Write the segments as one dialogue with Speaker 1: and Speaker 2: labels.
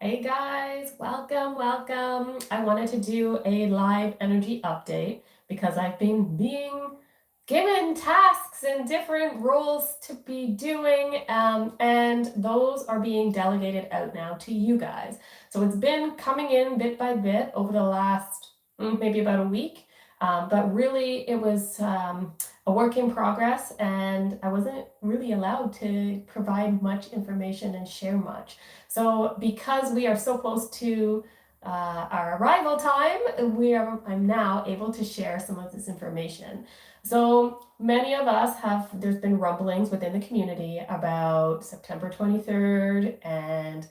Speaker 1: Hey guys, welcome. I wanted to do a live energy update because I've been being given tasks and different roles to be doing, and those are being delegated out now to you guys. So it's been coming in bit by bit over the last maybe about a week, but really it was a work in progress, and I wasn't really allowed to provide much information and share much. So because we are so close to our arrival time, I'm now able to share some of this information. So many of us there's been rumblings within the community about September 23rd, and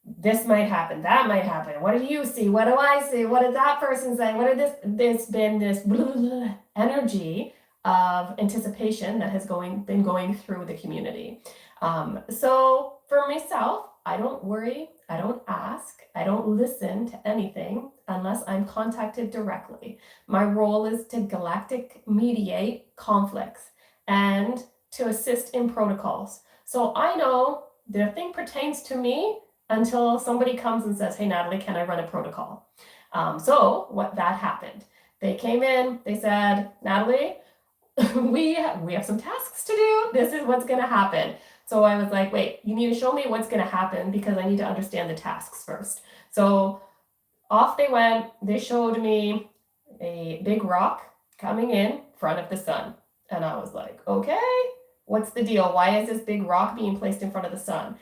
Speaker 1: this might happen, that might happen. What do you see? What do I see? What did that person say? What did this been this blah, blah, blah, energy of anticipation that has been going through the community. So for myself, I don't worry, I don't ask, I don't listen to anything unless I'm contacted directly. My role is to galactic mediate conflicts and to assist in protocols. So I know the thing pertains to me until somebody comes and says, hey, Natalie, can I run a protocol? So what that happened. They came in, they said, Natalie, we have some tasks to do. This is what's going to happen. So I was like, wait, you need to show me what's going to happen because I need to understand the tasks first. So off they went. They showed me a big rock coming in front of the sun. And I was like, okay, what's the deal? Why is this big rock being placed in front of the sun?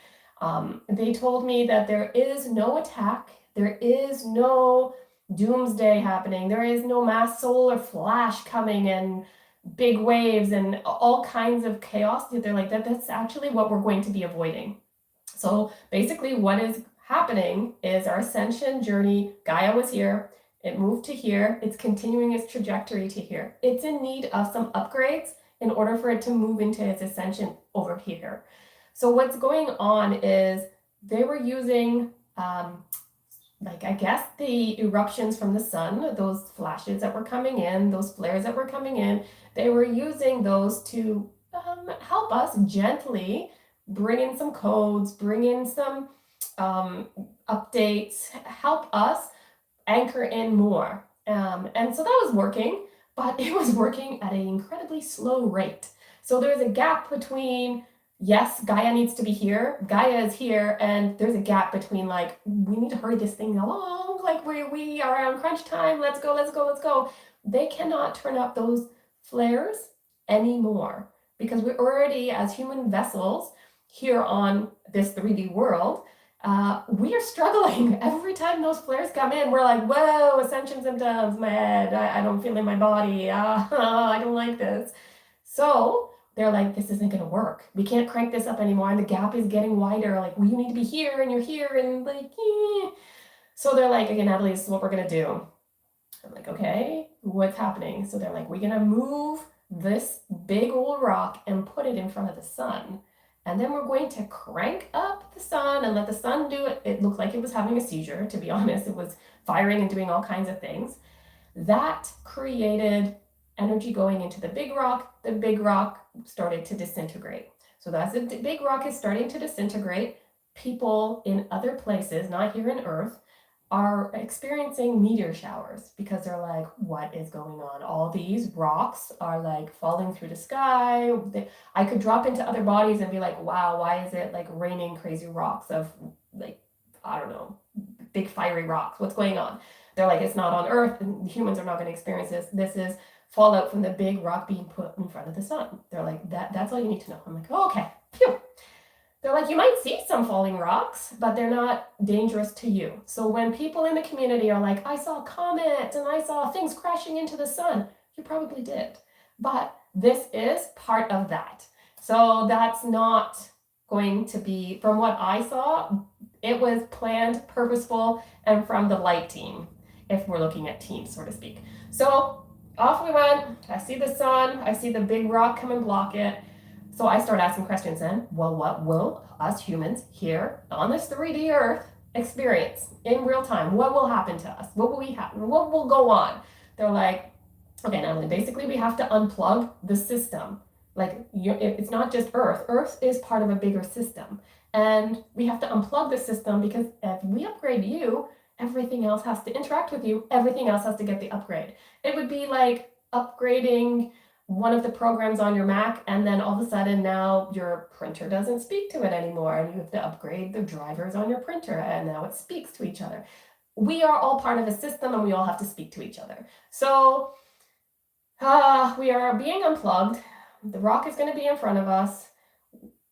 Speaker 1: They told me that there is no attack, there is no doomsday happening, there is no mass solar flash coming and big waves and all kinds of chaos. They're like, that's actually what we're going to be avoiding. So basically what is happening is our ascension journey, Gaia was here, it moved to here, it's continuing its trajectory to here. It's in need of some upgrades in order for it to move into its ascension over here. So what's going on is they were using, I guess the eruptions from the sun, those flashes that were coming in, those flares that were coming in, they were using those to help us gently bring in some codes, bring in some updates, help us anchor in more. And so that was working, but it was working at an incredibly slow rate. So there's a gap between, yes, Gaia needs to be here, Gaia is here, and there's a gap between like, we need to hurry this thing along, like we are on crunch time, let's go. They cannot turn up those flares anymore because we're already, as human vessels here on this 3D world, we are struggling. Every time those flares come in, we're like, whoa, ascension symptoms, my head, I don't feel in my body, I don't like this. So they're like, this isn't going to work. We can't crank this up anymore. And the gap is getting wider. Like, well, you need to be here and you're here. And like, So they're like, okay, Natalie, this is what we're going to do. I'm like, okay, what's happening? So they're like, we're going to move this big old rock and put it in front of the sun. And then we're going to crank up the sun and let the sun do it. It looked like it was having a seizure, to be honest. It was firing and doing all kinds of things. That created energy going into the big rock started to disintegrate. So as the big rock is starting to disintegrate, people in other places, not here in Earth, are experiencing meteor showers because they're like, what is going on? All these rocks are like falling through the sky. I could drop into other bodies and be like, wow, why is it like raining crazy rocks of like, I don't know, big fiery rocks? What's going on? They're like, it's not on Earth and humans are not going to experience this. This is fallout from the big rock being put in front of the sun. They're like, that's all you need to know. I'm like, oh, okay, phew. They're like, you might see some falling rocks, but they're not dangerous to you. So when people in the community are like, I saw comets and I saw things crashing into the sun, you probably did. But this is part of that. So that's not going to be, from what I saw, it was planned, purposeful, and from the light team, if we're looking at teams, so to speak. So off we went. I see the sun. I see the big rock come and block it. So I start asking questions then. Well, what will us humans here on this 3D Earth experience in real time? What will happen to us? What will we have? What will go on? They're like, okay, Natalie, basically we have to unplug the system. Like, it's not just Earth. Earth is part of a bigger system. And we have to unplug the system because if we upgrade you, everything else has to interact with you. Everything else has to get the upgrade. It would be like upgrading one of the programs on your Mac, and then all of a sudden now your printer doesn't speak to it anymore, and you have to upgrade the drivers on your printer, and now it speaks to each other. We are all part of a system, and we all have to speak to each other. So we are being unplugged. The rock is going to be in front of us.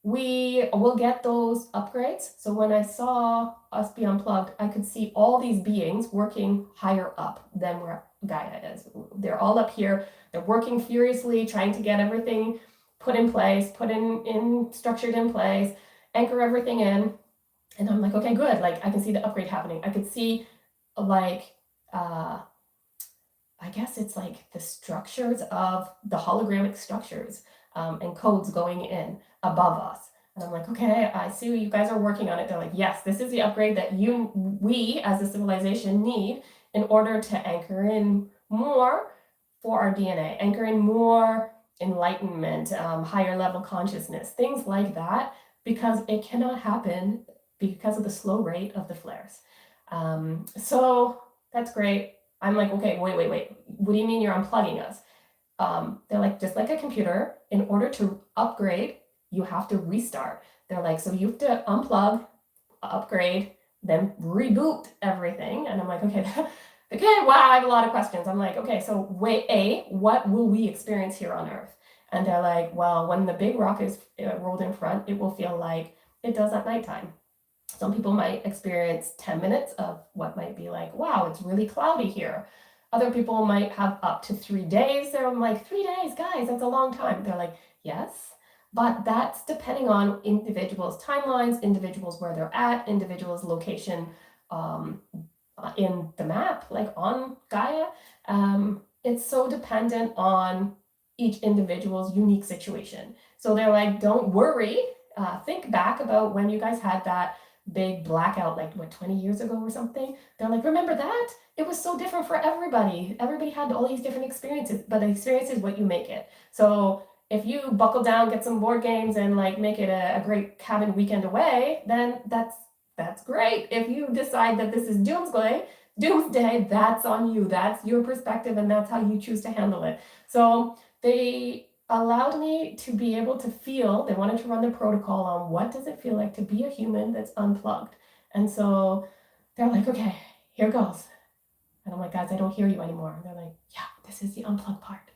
Speaker 1: We will get those upgrades. So when I saw us be unplugged, I could see all these beings working higher up than where Gaia is. They're all up here. They're working furiously, trying to get everything put in place, structured in place, anchor everything in. And I'm like, okay, good. Like I can see the upgrade happening. I could see like I guess it's like the structures of the hologramic structures and codes going in above us. And I'm like, okay, I see you guys are working on it. They're like, yes, this is the upgrade that we as a civilization need in order to anchor in more for our DNA, anchor in more enlightenment, higher level consciousness, things like that, because it cannot happen because of the slow rate of the flares. So that's great. I'm like, okay, wait. What do you mean you're unplugging us? They're like, just like a computer, in order to upgrade, you have to restart. They're like, so you have to unplug, upgrade, then reboot everything. And I'm like, okay, okay, wow, I have a lot of questions. I'm like, okay, so what will we experience here on Earth? And they're like, well, when the big rock is rolled in front, it will feel like it does at nighttime. Some people might experience 10 minutes of what might be like, wow, it's really cloudy here. Other people might have up to 3 days. They're like, 3 days, guys, that's a long time. They're like, yes, but that's depending on individuals' timelines, individuals where they're at, individuals' location in the map, like on Gaia. It's so dependent on each individual's unique situation. So they're like, don't worry. Think back about when you guys had that big blackout, like what, 20 years ago or something. They're like, remember that? It was so different for everybody. Everybody had all these different experiences, but the experience is what you make it. So if you buckle down, get some board games, and like make it a great cabin weekend away, then that's great. If you decide that this is doomsday, that's on you. That's your perspective, and that's how you choose to handle it. So they allowed me to be able to feel. They wanted to run the protocol on what does it feel like to be a human that's unplugged. And so they're like, okay, here goes. And I'm like, guys, I don't hear you anymore. And they're like, yeah, this is the unplugged part.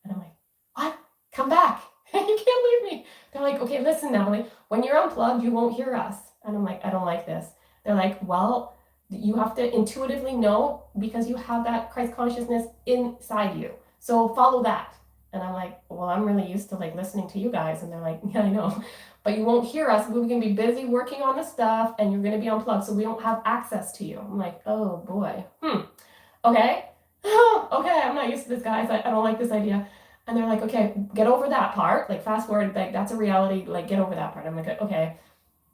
Speaker 1: And I'm like, what? Come back. You can't leave me. They're like, okay, listen, Natalie, when you're unplugged, you won't hear us. And I'm like, I don't like this. They're like, well, you have to intuitively know because you have that Christ consciousness inside you. So follow that. And I'm like, well, I'm really used to like listening to you guys. And they're like, yeah, I know. But you won't hear us. We're going to be busy working on the stuff and you're going to be unplugged. So we don't have access to you. I'm like, oh boy. Okay. Okay. I'm not used to this, guys. I don't like this idea. And they're like, okay, get over that part. Like fast forward, like that's a reality. Like get over that part. I'm like, okay,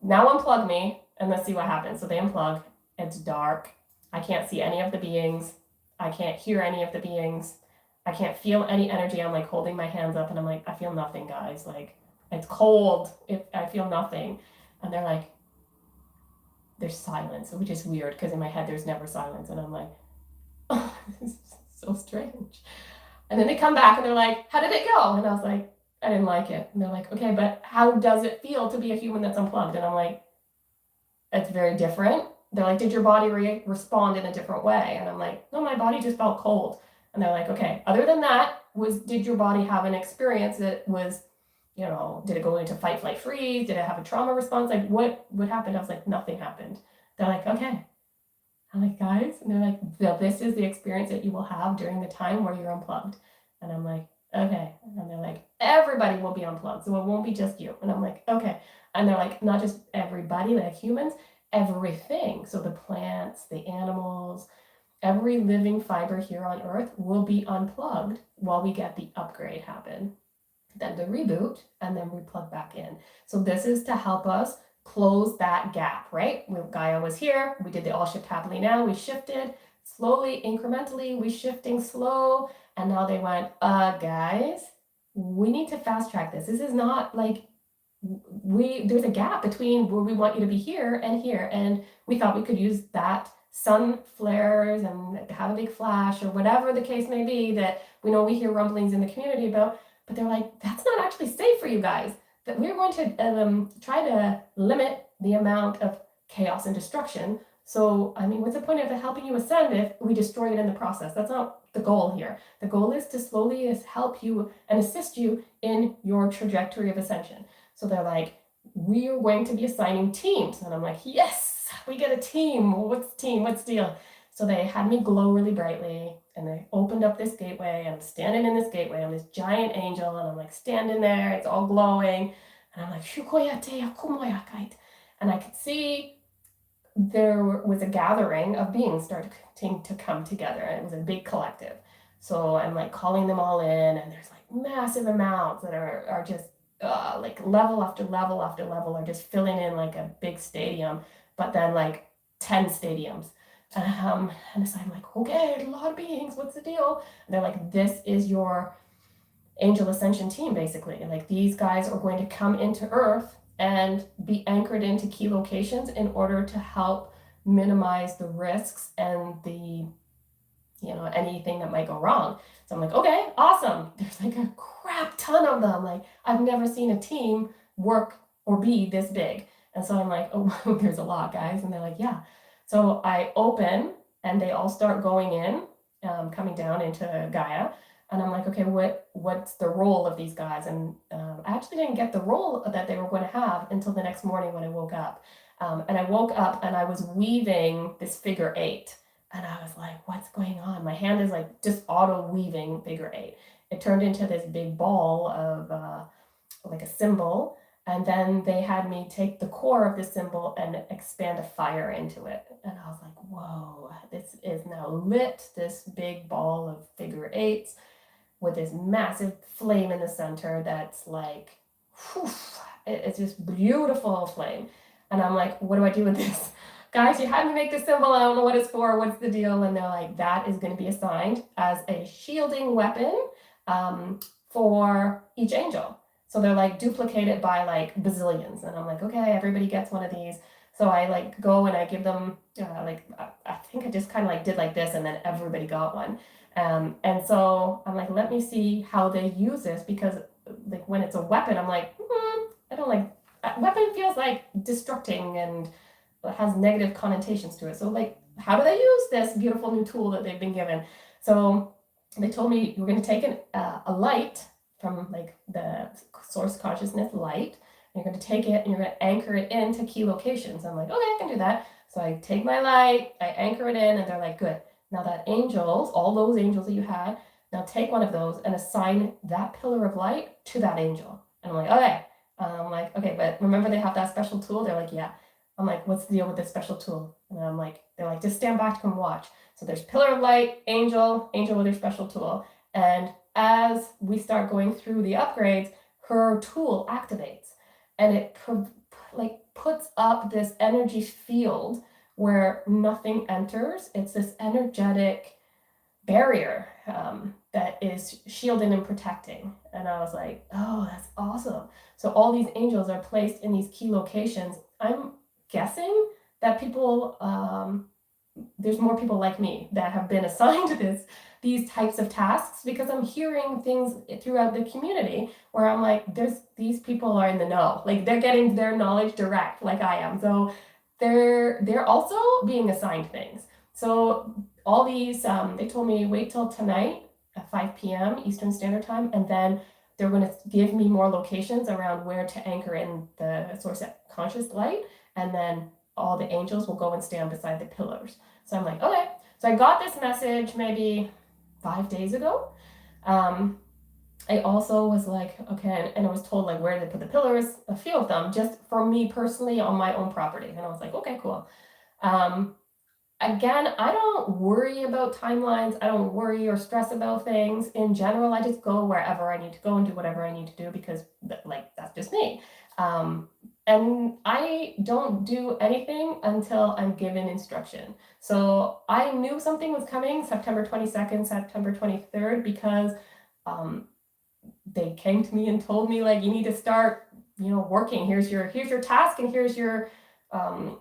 Speaker 1: now unplug me and let's see what happens. So they unplug. It's dark. I can't see any of the beings. I can't hear any of the beings. I can't feel any energy. I'm like holding my hands up and I'm like, I feel nothing, guys. Like it's cold. I feel nothing. And they're like, there's silence, which is weird because in my head there's never silence. And I'm like, oh, this is so strange. And then they come back and they're like, how did it go? And I was like, I didn't like it. And they're like, okay, but how does it feel to be a human that's unplugged? And I'm like, it's very different. They're like, did your body respond in a different way? And I'm like, no, my body just felt cold. And they're like, okay, other than that, did your body have an experience that was, did it go into fight, flight, freeze? Did it have a trauma response? Like what happened? I was like, nothing happened. They're like, okay. I'm like, guys, and they're like, well, this is the experience that you will have during the time where you're unplugged. And I'm like, okay. And they're like, everybody will be unplugged, so it won't be just you. And I'm like, okay. And they're like, not just everybody, like humans, everything. So the plants, the animals, every living fiber here on Earth will be unplugged while we get the upgrade happen. Then the reboot, and then we plug back in. So this is to help us close that gap, right? Gaia was here. We did the all shift happily now. We shifted slowly, incrementally. We shifting slow. And now they went, guys, we need to fast track this. This is not like there's a gap between where we want you to be here, and we thought we could use that sun flares and have a big flash or whatever the case may be that we know we hear rumblings in the community about. But they're like, that's not actually safe for you guys. That we're going to try to limit the amount of chaos and destruction. So, I mean, what's the point of helping you ascend if we destroy it in the process? That's not the goal here. The goal is to slowly help you and assist you in your trajectory of ascension. So they're like, we are going to be assigning teams. And I'm like, yes, we get a team. What's team? What's the deal? So they had me glow really brightly, and they opened up this gateway. I'm standing in this gateway. I'm this giant angel, and I'm like standing there. It's all glowing. And I'm like, and I could see there was a gathering of beings starting to come together, and it was a big collective. So I'm like calling them all in, and there's like massive amounts that are just like level after level after level are just filling in like a big stadium, but then like 10 stadiums. And so I'm like, okay, a lot of beings, what's the deal? And they're like, this is your angel ascension team, basically. And like, these guys are going to come into Earth and be anchored into key locations in order to help minimize the risks and the, anything that might go wrong. So I'm like, okay, awesome. There's like a crap ton of them. Like, I've never seen a team work or be this big. And so I'm like, oh, there's a lot, guys. And they're like, yeah. So I open, and they all start going in, coming down into Gaia. And I'm like, okay, what's the role of these guys? And I actually didn't get the role that they were going to have until the next morning when I woke up. And I woke up and I was weaving this figure 8. And I was like, what's going on? My hand is like just auto weaving figure 8. It turned into this big ball of like a symbol. And then they had me take the core of the symbol and expand a fire into it. And I was like, whoa, this is now lit, this big ball of figure 8s with this massive flame in the center that's like, whew, it's just beautiful flame. And I'm like, what do I do with this? Guys, you had me make this symbol. I don't know what it's for. What's the deal? And they're like, that is going to be assigned as a shielding weapon for each angel. So they're like, duplicate it by like bazillions. And I'm like, okay, everybody gets one of these. So I like go and I give them I think I just kind of like did like this, and then everybody got one. And so I'm like, let me see how they use this, because like when it's a weapon, I'm like, I don't like, weapon feels like destructing and has negative connotations to it. So like, how do they use this beautiful new tool that they've been given? So they told me, we're going to take a light from like the source consciousness light. You're going to take it and you're going to anchor it into key locations. I'm like, okay, I can do that. So I take my light, I anchor it in, and they're like, good. Now that angels, all those angels that you had, now take one of those and assign that pillar of light to that angel. And I'm like, okay. I'm like, okay, but remember they have that special tool? They're like, yeah. I'm like, what's the deal with this special tool? And I'm like, they're like, just stand back and watch. So there's pillar of light, angel with her special tool. And as we start going through the upgrades, her tool activates, and it like puts up this energy field where nothing enters. It's this energetic barrier that is shielding and protecting. And I was like, oh, that's awesome. So all these angels are placed in these key locations. I'm guessing that people, there's more people like me that have been assigned these types of tasks, because I'm hearing things throughout the community where I'm like, these people are in the know. Like, they're getting their knowledge direct like I am. So they're also being assigned things. So all these, they told me, wait till tonight at 5 p.m. Eastern Standard Time, and then they're going to give me more locations around where to anchor in the source conscious light, and then all the angels will go and stand beside the pillars. So I'm like, okay. So I got this message maybe 5 days ago. I also was like, okay, and I was told like where to put the pillars, a few of them, just for me personally on my own property. And I was like, okay, cool. Again, I don't worry about timelines. I don't worry or stress about things. In general, I just go wherever I need to go and do whatever I need to do, because like, that's just me. And I don't do anything until I'm given instruction. So I knew something was coming September 22nd, September 23rd, because they came to me and told me, like, you need to start working. Here's your task, and here's your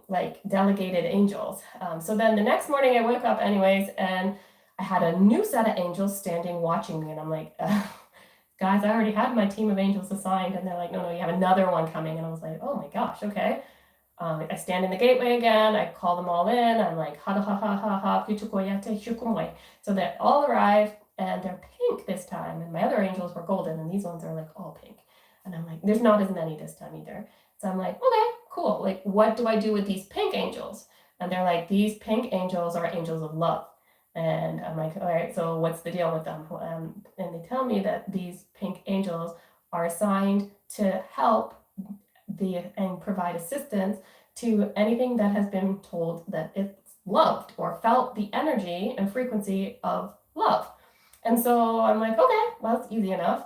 Speaker 1: like delegated angels. So then the next morning I woke up anyways, and I had a new set of angels standing watching me, and I'm like, guys, I already had my team of angels assigned, and they're like, no, you have another one coming, and I was like, oh my gosh, okay. I stand in the gateway again. I call them all in. I'm like, ha ha ha ha ha, pichukoyate shukumoy. So they all arrive, and they're pink this time. And my other angels were golden, and these ones are like all pink. And I'm like, there's not as many this time either. So I'm like, okay, cool. Like, what do I do with these pink angels? And they're like, these pink angels are angels of love. And I'm like, all right, so what's the deal with them? And they tell me that these pink angels are assigned to help and provide assistance to anything that has been told that it's loved or felt the energy and frequency of love. And so I'm like, okay, well, it's easy enough.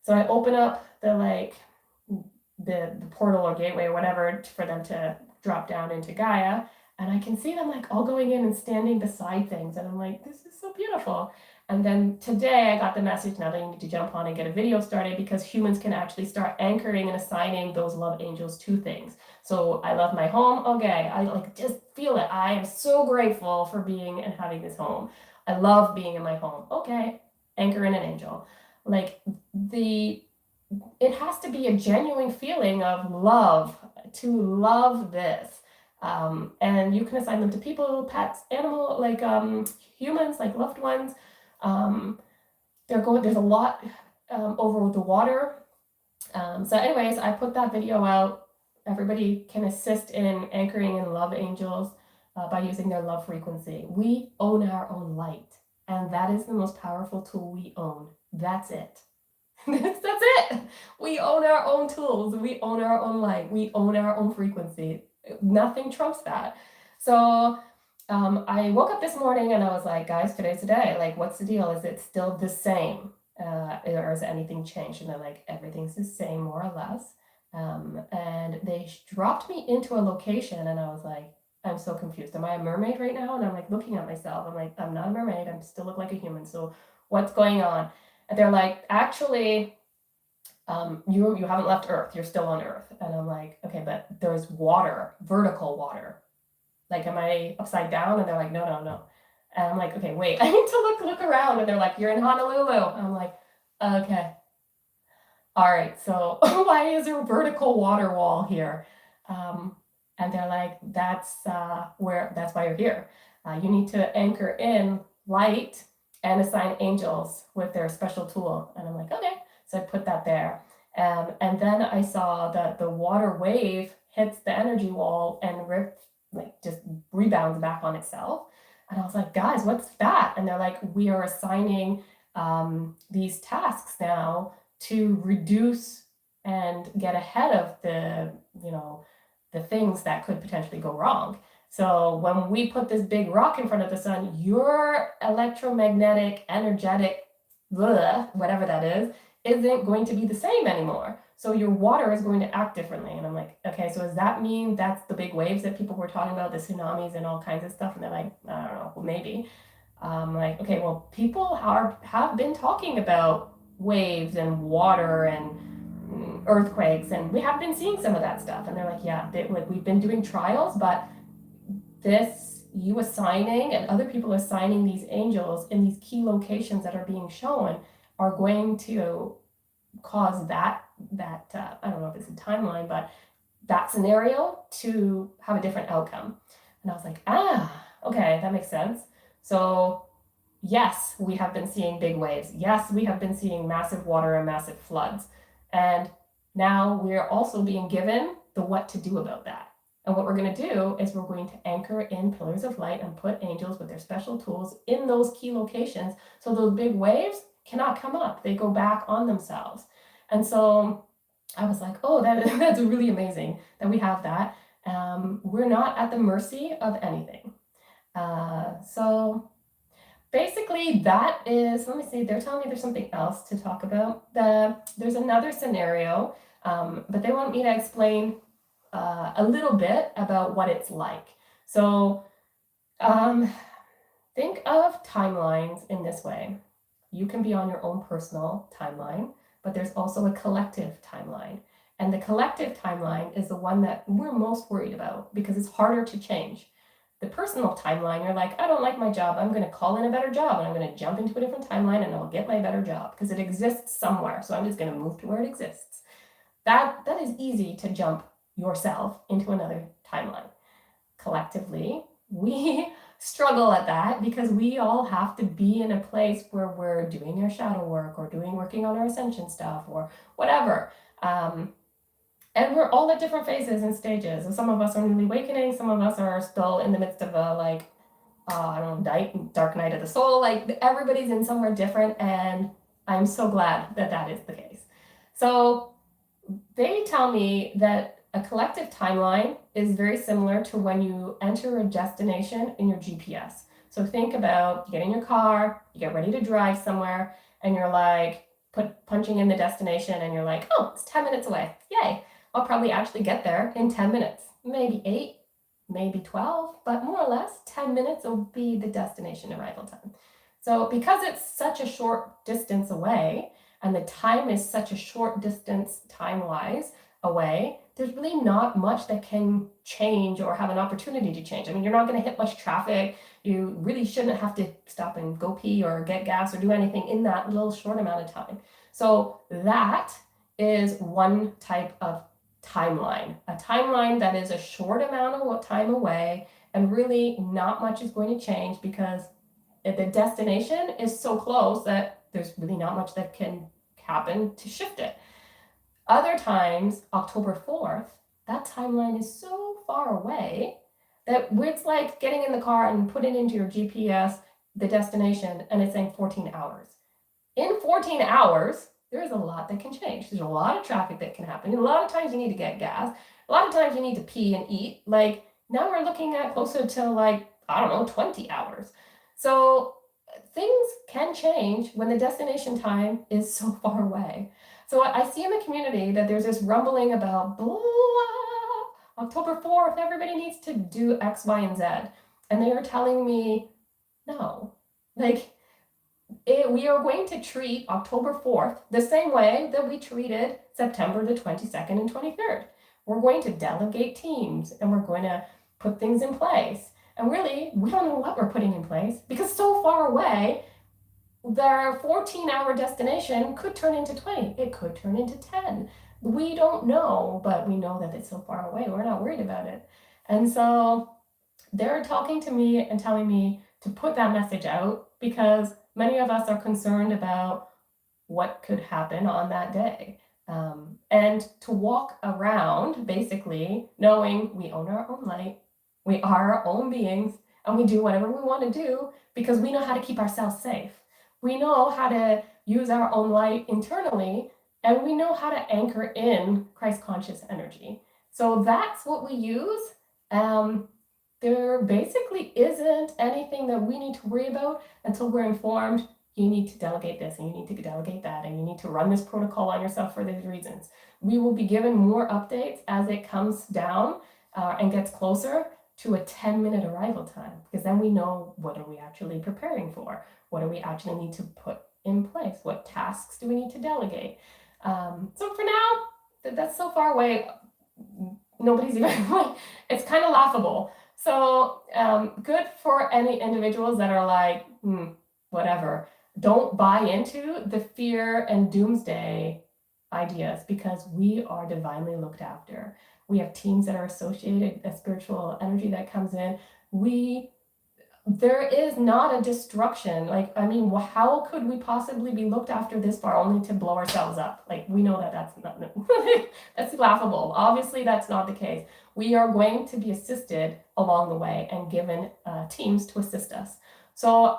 Speaker 1: So I open up the portal or gateway or whatever for them to drop down into Gaia, and I can see them like all going in and standing beside things, and I'm like, this is so beautiful. And then today I got the message, now that you need to jump on and get a video started, because humans can actually start anchoring and assigning those love angels to things. So I love my home. Okay, I like just feel it. I am so grateful for being and having this home. I love being in my home. Okay, anchor in an angel. Like it has to be a genuine feeling of love, to love this. And you can assign them to people, pets, animal, like humans, like loved ones. There's a lot over the water. So anyways, I put that video out. Everybody can assist in anchoring in love angels by using their love frequency. We own our own light, and that is the most powerful tool we own. That's it. That's it. We own our own tools. We own our own light. We own our own frequency. Nothing trumps that. So I woke up this morning and I was like, guys, today's the day. Like, what's the deal? Is it still the same? Or has anything changed? And they're like, everything's the same, more or less. And they dropped me into a location, and I was like, I'm so confused. Am I a mermaid right now? And I'm like looking at myself. I'm like, I'm not a mermaid. I still look like a human. So what's going on? And they're like, actually, you haven't left Earth. You're still on Earth. And I'm like, okay, but there's water, vertical water. Like, am I upside down? And they're like, no, no, no. And I'm like, okay, wait, I need to look around. And they're like, you're in Honolulu. And I'm like, okay. All right, so why is there a vertical water wall here? And they're like, that's why you're here. You need to anchor in light and assign angels with their special tool. And I'm like, okay. So I put that there. And then I saw that the water wave hits the energy wall and just rebounds back on itself. And I was like, guys, what's that? And they're like, we are assigning these tasks now to reduce and get ahead of the things that could potentially go wrong. So when we put this big rock in front of the sun, your electromagnetic, energetic, whatever that is, isn't going to be the same anymore. So your water is going to act differently. And I'm like, okay, so does that mean that's the big waves that people were talking about, the tsunamis and all kinds of stuff? And they're like, I don't know, well, maybe. Like, okay, well, people have been talking about waves and water and earthquakes, and we have been seeing some of that stuff. And they're like, yeah, we've been doing trials, but you assigning and other people assigning these angels in these key locations that are being shown are going to cause that I don't know if it's a timeline, but that scenario to have a different outcome. And I was like, okay, that makes sense. So yes, we have been seeing big waves. Yes, we have been seeing massive water and massive floods. And now we're also being given the what to do about that. And what we're going to do is we're going to anchor in pillars of light and put angels with their special tools in those key locations so those big waves cannot come up. They go back on themselves. And so I was like, oh, that's really amazing that we have that. We're not at the mercy of anything. So basically that is, let me see, they're telling me there's something else to talk about. There's another scenario, but they want me to explain a little bit about what it's like. So think of timelines in this way. You can be on your own personal timeline, but there's also a collective timeline. And the collective timeline is the one that we're most worried about because it's harder to change. The personal timeline, you're like, I don't like my job. I'm going to call in a better job and I'm going to jump into a different timeline and I'll get my better job because it exists somewhere. So I'm just going to move to where it exists. That is easy to jump yourself into another timeline. Collectively, we struggle at that because we all have to be in a place where we're doing our shadow work or working on our ascension stuff or whatever. And we're all at different phases and stages. And some of us are newly awakening, some of us are still in the midst of a I don't know, dark night of the soul. Like everybody's in somewhere different, and I'm so glad that that is the case. So they tell me that a collective timeline is very similar to when you enter a destination in your GPS. So think about you get in your car, you get ready to drive somewhere, and you're like punching in the destination, and you're like, oh, it's 10 minutes away. Yay! I'll probably actually get there in 10 minutes, maybe 8, maybe 12, but more or less 10 minutes will be the destination arrival time. So because it's such a short distance away, and the time is such a short distance time-wise away, there's really not much that can change or have an opportunity to change. I mean, you're not going to hit much traffic. You really shouldn't have to stop and go pee or get gas or do anything in that little short amount of time. So that is one type of timeline, a timeline that is a short amount of time away, and really not much is going to change because the destination is so close that there's really not much that can happen to shift it. Other times, October 4th, that timeline is so far away that it's like getting in the car and putting into your GPS the destination and it's saying 14 hours. In 14 hours, there's a lot that can change. There's a lot of traffic that can happen. A lot of times you need to get gas. A lot of times you need to pee and eat. Like now we're looking at closer to 20 hours. So things can change when the destination time is so far away. So I see in the community that there's this rumbling about October 4th, everybody needs to do X, Y, and Z. And they are telling me, no, we are going to treat October 4th the same way that we treated September the 22nd and 23rd. We're going to delegate teams and we're going to put things in place. And really, we don't know what we're putting in place because so far away, their 14-hour destination could turn into 20. It could turn into 10. We don't know, but we know that it's so far away. We're not worried about it. And so they're talking to me and telling me to put that message out because many of us are concerned about what could happen on that day. And to walk around basically knowing we own our own light, we are our own beings, and we do whatever we want to do because we know how to keep ourselves safe. We know how to use our own light internally, and we know how to anchor in Christ conscious energy. So that's what we use. There basically isn't anything that we need to worry about until we're informed you need to delegate this and you need to delegate that and you need to run this protocol on yourself for these reasons. We will be given more updates as it comes down and gets closer to a 10-minute arrival time, because then we know what are we actually preparing for, what do we actually need to put in place, what tasks do we need to delegate. So for now, that's so far away, nobody's even it's kind of laughable. So good for any individuals that are like, whatever. Don't buy into the fear and doomsday ideas because we are divinely looked after. We have teams that are associated, a spiritual energy that comes in. There is not a destruction. How could we possibly be looked after this far only to blow ourselves up? We know that that's not, that's laughable. Obviously, that's not the case. We are going to be assisted along the way and given teams to assist us. So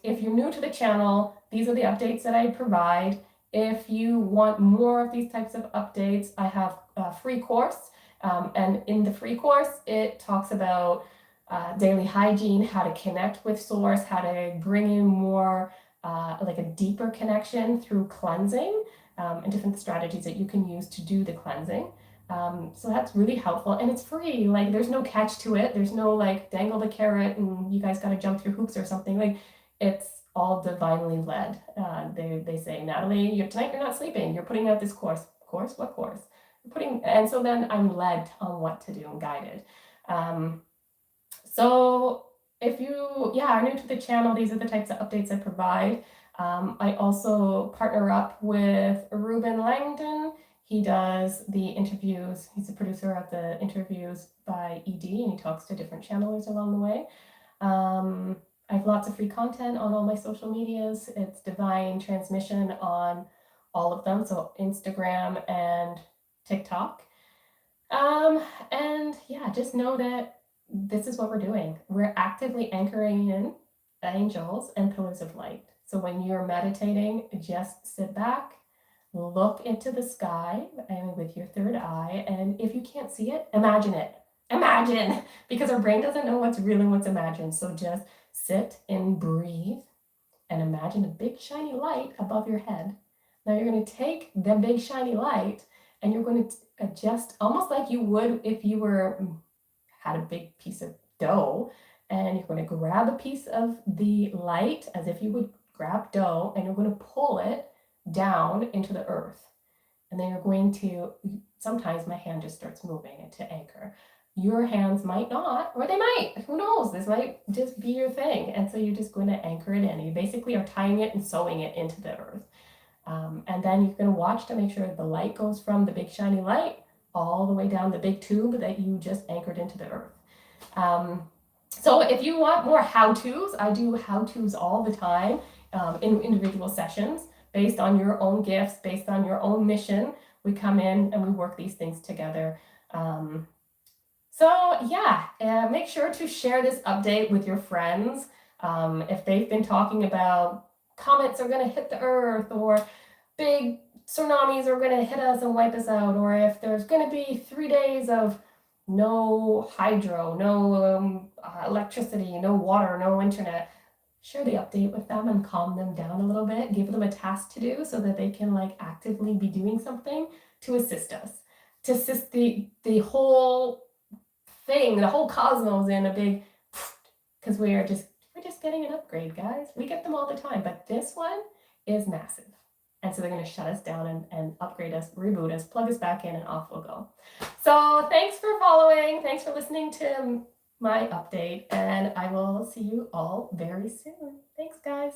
Speaker 1: if you're new to the channel, these are the updates that I provide. If you want more of these types of updates, I have a free course. And in the free course, it talks about daily hygiene, how to connect with source, how to bring in more a deeper connection through cleansing, and different strategies that you can use to do the cleansing. So that's really helpful, and it's free. There's no catch to it. There's no dangle the carrot and you guys got to jump through hoops or something. It's all divinely led. They say, Natalie, tonight you're not sleeping. You're putting out this course. Course? What course? And so then I'm led on what to do and guided. So if you, are new to the channel, these are the types of updates I provide. I also partner up with Ruben Langdon. He does the interviews. He's the producer of the interviews by ED, and he talks to different channelers along the way. I have lots of free content on all my social medias. It's Divine Transmission on all of them, so Instagram and TikTok. And yeah, just know that this is what we're doing. We're actively anchoring in angels and pillars of light. So when you're meditating, just sit back, look into the sky and with your third eye, and if you can't see it, imagine it. Imagine, because our brain doesn't know what's real and what's imagined. So just sit and breathe and imagine a big shiny light above your head. Now you're going to take the big shiny light and you're going to adjust almost like you would if you had a big piece of dough, and you're going to grab a piece of the light as if you would grab dough, and you're going to pull it down into the earth. And then you're going to, sometimes my hand just starts moving to anchor. Your hands might not, or they might, who knows, this might just be your thing. And so you're just going to anchor it in. You basically are tying it and sewing it into the earth. And then you're going to watch to make sure the light goes from the big shiny light all the way down the big tube that you just anchored into the earth. So if you want more how-tos, I do how-tos all the time in individual sessions based on your own gifts, based on your own mission. We come in and we work these things together. Make sure to share this update with your friends. If they've been talking about comets are going to hit the earth, or big tsunamis are going to hit us and wipe us out, or if there's going to be 3 days of no hydro, no electricity, no water, no internet, share the update with them and calm them down a little bit. Give them a task to do so that they can actively be doing something to assist us, to assist the whole thing, the whole cosmos in a big, because we're just getting an upgrade, guys. We get them all the time, but this one is massive. And so they're going to shut us down and upgrade us, reboot us, plug us back in, and off we'll go. So thanks for following. Thanks for listening to my update, and I will see you all very soon. Thanks, guys.